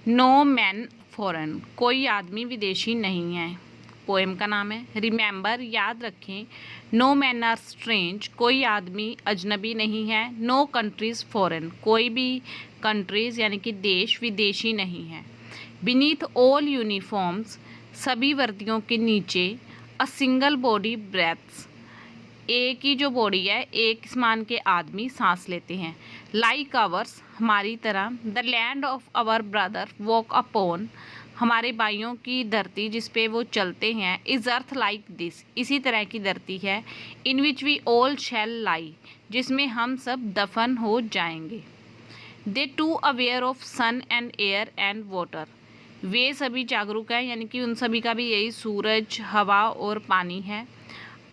No man foreign, कोई आदमी विदेशी नहीं है। पोएम का नाम है। रिमेंबर, याद रखें। नो मैन आर स्ट्रेंज, कोई आदमी अजनबी नहीं है। नो कंट्रीज फॉरेन, कोई भी कंट्रीज यानी कि देश विदेशी नहीं है। बीनीथ ऑल यूनिफॉर्म्स, सभी वर्दियों के नीचे। अ सिंगल बॉडी ब्रेथ्स, एक ही जो बॉडी है, एक समान के आदमी सांस लेते हैं। लाइक आवर्स, हमारी तरह। The land of our brother walk upon, हमारे भाइयों की धरती जिस पे वो चलते हैं। इज अर्थ लाइक दिस, इसी तरह की धरती है। इन विच वी ऑल शैल लाई, जिसमें हम सब दफन हो जाएंगे। They too aware of sun and air and water, वे सभी जागरूक हैं, यानी कि उन सभी का भी यही सूरज, हवा और पानी है।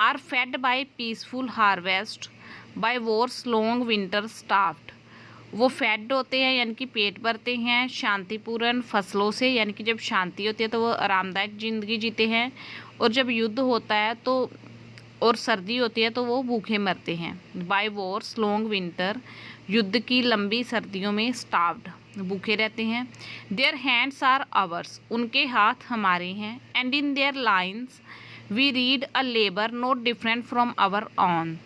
Are fed by peaceful harvest by wars long winter starved, वो फेड होते हैं यानी कि पेट भरते हैं शांतिपूर्ण फसलों से, यानी कि जब शांति होती है तो वो आरामदायक ज़िंदगी जीते हैं, और जब युद्ध होता है तो और सर्दी होती है तो वो भूखे मरते हैं। बाय वॉर्स लॉन्ग विंटर, युद्ध की लंबी सर्दियों में। स्टाफ्ड, भूखे रहते हैं। देयर हैंड्स आर आवर्स, उनके हाथ हमारे हैं। And in their lines we read a labour not different from our own,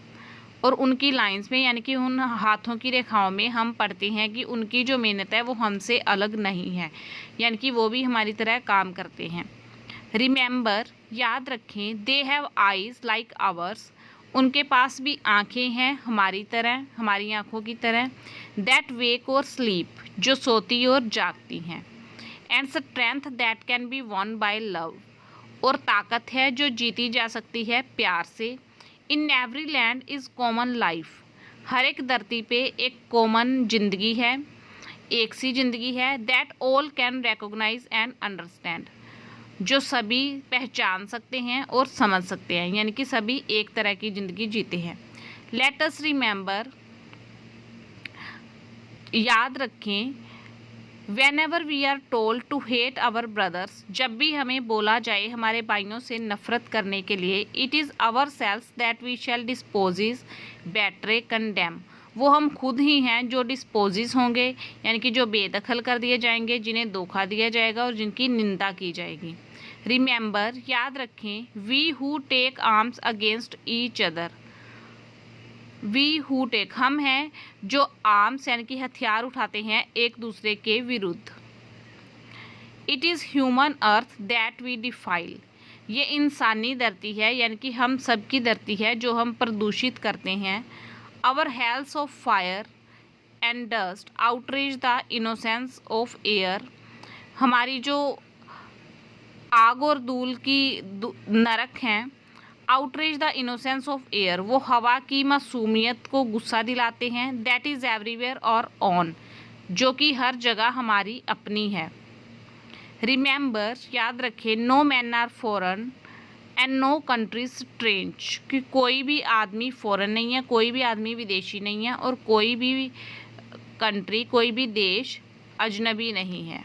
और उनकी लाइंस में यानी कि उन हाथों की रेखाओं में हम पढ़ते हैं कि उनकी जो मेहनत है वो हमसे अलग नहीं है, यानी कि वो भी हमारी तरह काम करते हैं। रिमेंबर, याद रखें। They have eyes like ours, उनके पास भी आँखें हैं हमारी तरह, हमारी आँखों की तरह। दैट वेक और स्लीप, जो सोती और जागती हैं। And strength that can be one by love, और ताकत है जो जीती जा सकती है प्यार से। In every land is common life, हर एक धरती पे एक कॉमन जिंदगी है, एक सी जिंदगी है। That all can recognise and understand, जो सभी पहचान सकते हैं और समझ सकते हैं, यानी कि सभी एक तरह की ज़िंदगी जीते हैं। लेट अस रिमेंबर, याद रखें। Whenever we are told to hate our brothers, जब भी हमें बोला जाए हमारे भाइयों से नफरत करने के लिए। It is our selves that we shall despises betray condemn, वो हम खुद ही हैं जो डिस्पोजिज होंगे, यानी कि जो बेदखल कर दिए जाएंगे, जिन्हें धोखा दिया जाएगा और जिनकी निंदा की जाएगी। रिमेंबर, याद रखें। We who take arms against each other, we who take, हम हैं जो आर्म्स यानी कि हथियार उठाते हैं एक दूसरे के विरुद्ध। It is human earth that we defile, ये इंसानी धरती है यानी कि हम सब की धरती है जो हम प्रदूषित करते हैं। Our hells of fire and dust outreach the innocence of air, हमारी जो आग और धूल की नरक हैं। Outreach the innocence of air, वो हवा की मासूमियत को गुस्सा दिलाते हैं। दैट इज़ एवरीवेयर और ऑन, जो कि हर जगह हमारी अपनी है। रिमेंबर, याद रखें। No man are foreign and no country strange, कि कोई भी आदमी फॉरेन नहीं है, कोई भी आदमी विदेशी नहीं है, और कोई भी कंट्री, कोई भी देश अजनबी नहीं है।